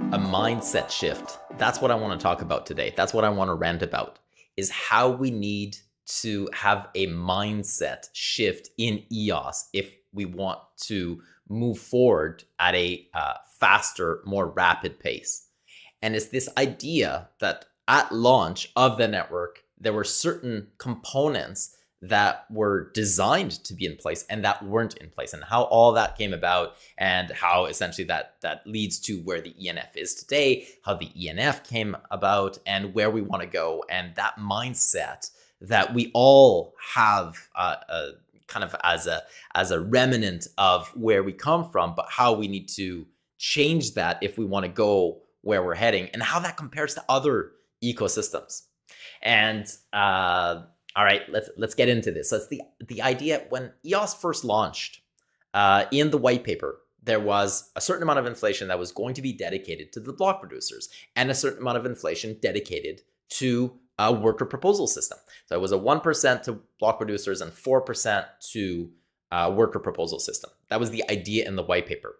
A mindset shift. That's what I want to talk about today. That's what I want to rant about, is how we need to have a mindset shift in EOS if we want to move forward at a faster, more rapid pace. And it's this idea that at launch of the network, there were certain components that were designed to be in place and that weren't in place, and how all that came about, and how essentially that leads to where the ENF is today, how the ENF came about, and where we want to go. And that mindset that we all have kind of as a remnant of where we come from, but how we need to change that if we want to go where we're heading, and how that compares to other ecosystems. And all right, let's get into this. So it's the idea when EOS first launched in the white paper, there was a certain amount of inflation that was going to be dedicated to the block producers, and a certain amount of inflation dedicated to a worker proposal system. So it was a 1% to block producers and 4% to worker proposal system. That was the idea in the white paper.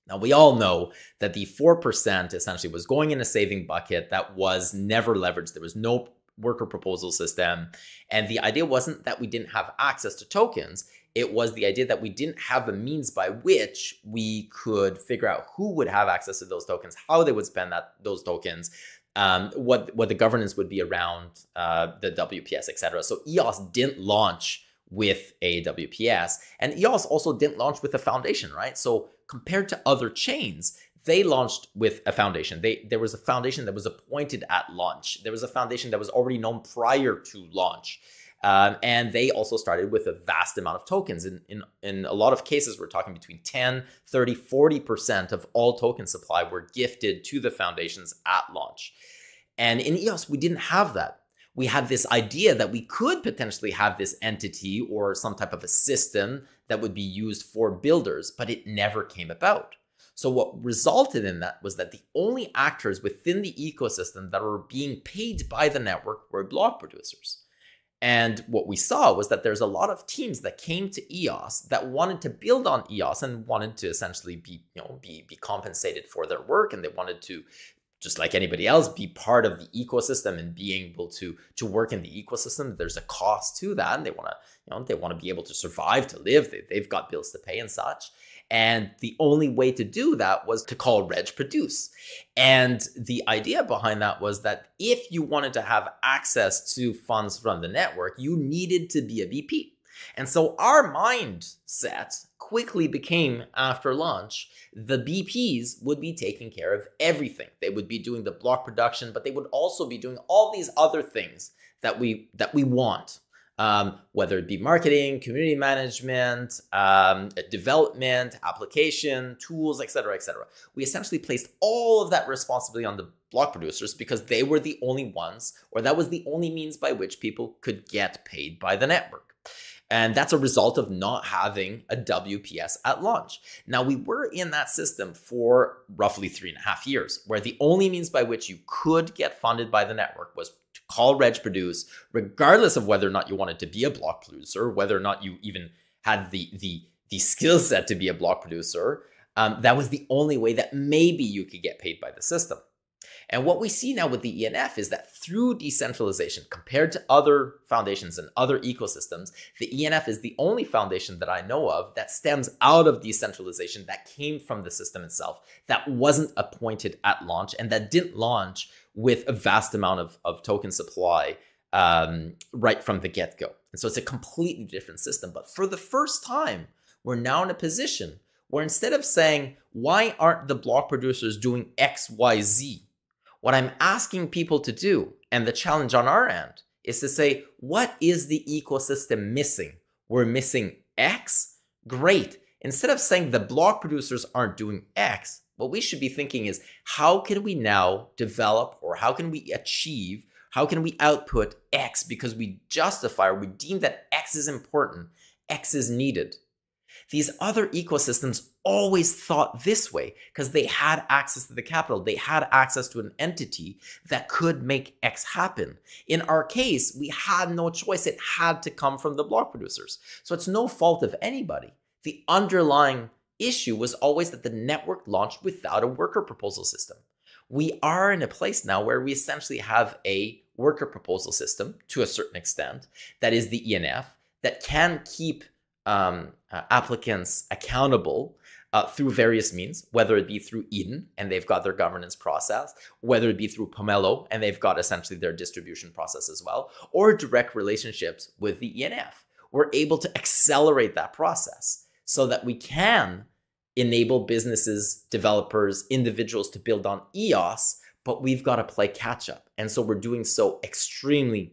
Now, we all know that the 4% essentially was going in a saving bucket that was never leveraged. There was no worker proposal system. And the idea wasn't that we didn't have access to tokens. It was the idea that we didn't have a means by which we could figure out who would have access to those tokens, how they would spend those tokens, what the governance would be around the WPS, etc. So EOS didn't launch with a WPS, and EOS also didn't launch with a foundation, right? So compared to other chains, they launched with a foundation. There was a foundation that was appointed at launch. There was a foundation that was already known prior to launch. And they also started with a vast amount of tokens. In a lot of cases, we're talking between 10, 30, 40% of all token supply were gifted to the foundations at launch. And in EOS, we didn't have that. We had this idea that we could potentially have this entity or some type of a system that would be used for builders, but it never came about. So what resulted in that was that the only actors within the ecosystem that were being paid by the network were block producers. And what we saw was that there's a lot of teams that came to EOS that wanted to build on EOS and wanted to essentially be compensated for their work, and they wanted to, just like anybody else, be part of the ecosystem and being able to work in the ecosystem. There's a cost to that, and they want to be able to survive, to live. They've got bills to pay and such. And the only way to do that was to call reg produce. And the idea behind that was that if you wanted to have access to funds from the network, you needed to be a BP. And so our mindset quickly became, after launch, the BPs would be taking care of everything. They would be doing the block production, but they would also be doing all these other things that we want. Whether it be marketing, community management, development, application, tools, etc., etc. We essentially placed all of that responsibility on the block producers because they were the only ones, or that was the only means by which people could get paid by the network. And that's a result of not having a WPS at launch. Now, we were in that system for roughly 3.5 years, where the only means by which you could get funded by the network was to call reg produce, regardless of whether or not you wanted to be a block producer, whether or not you even had the skill set to be a block producer. That was the only way that maybe you could get paid by the system. And what we see now with the ENF is that through decentralization, compared to other foundations and other ecosystems, the ENF is the only foundation that I know of that stems out of decentralization, that came from the system itself, that wasn't appointed at launch, and that didn't launch with a vast amount of token supply right from the get-go. And so it's a completely different system. But for the first time, we're now in a position where instead of saying, why aren't the block producers doing X, Y, Z? What I'm asking people to do, and the challenge on our end, is to say, what is the ecosystem missing? We're missing X? Great. Instead of saying the block producers aren't doing X, what we should be thinking is, how can we now develop, or how can we achieve, how can we output X because we justify, or we deem that X is important, X is needed. these other ecosystems always thought this way because they had access to the capital. They had access to an entity that could make X happen. In our case, we had no choice. It had to come from the block producers. So it's no fault of anybody. The underlying issue was always that the network launched without a worker proposal system. We are in a place now where we essentially have a worker proposal system to a certain extent that is the ENF that can keep applicants accountable through various means, whether it be through Eden, and they've got their governance process, whether it be through Pomelo, and they've got essentially their distribution process as well, or direct relationships with the ENF. We're able to accelerate that process so that we can enable businesses, developers, individuals to build on EOS, but we've got to play catch up. And so we're doing so extremely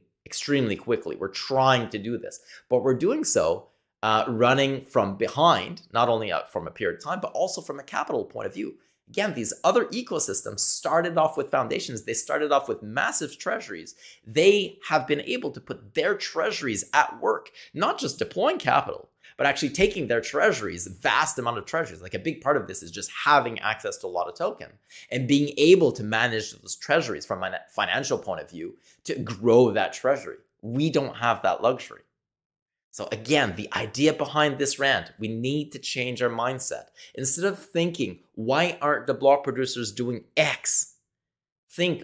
quickly. We're trying to do this, but we're doing so running from behind, not only from a period of time, but also from a capital point of view. Again, these other ecosystems started off with foundations. They started off with massive treasuries. They have been able to put their treasuries at work, not just deploying capital, but actually taking their treasuries, vast amount of treasuries. Like a big part of this is just having access to a lot of token and being able to manage those treasuries from a financial point of view to grow that treasury. We don't have that luxury. So again, the idea behind this rant, we need to change our mindset. Instead of thinking, why aren't the block producers doing X? Think,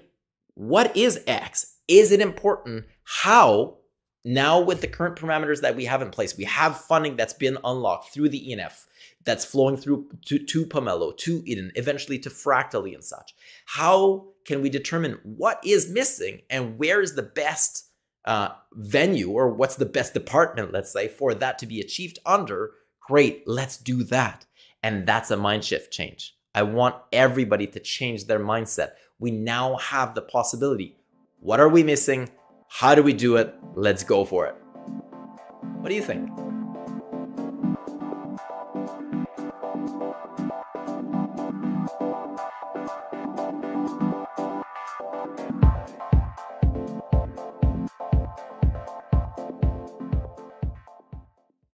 what is X? Is it important? How? Now with the current parameters that we have in place, we have funding that's been unlocked through the ENF, that's flowing through to Pomelo, to Eden, eventually to Fractally and such. How can we determine what is missing and where is the best venue, or what's the best department, let's say, for that to be achieved under? Great, let's do that. And that's a mind shift change. I want everybody to change their mindset. We now have the possibility. What are we missing? How do we do it? Let's go for it. What do you think?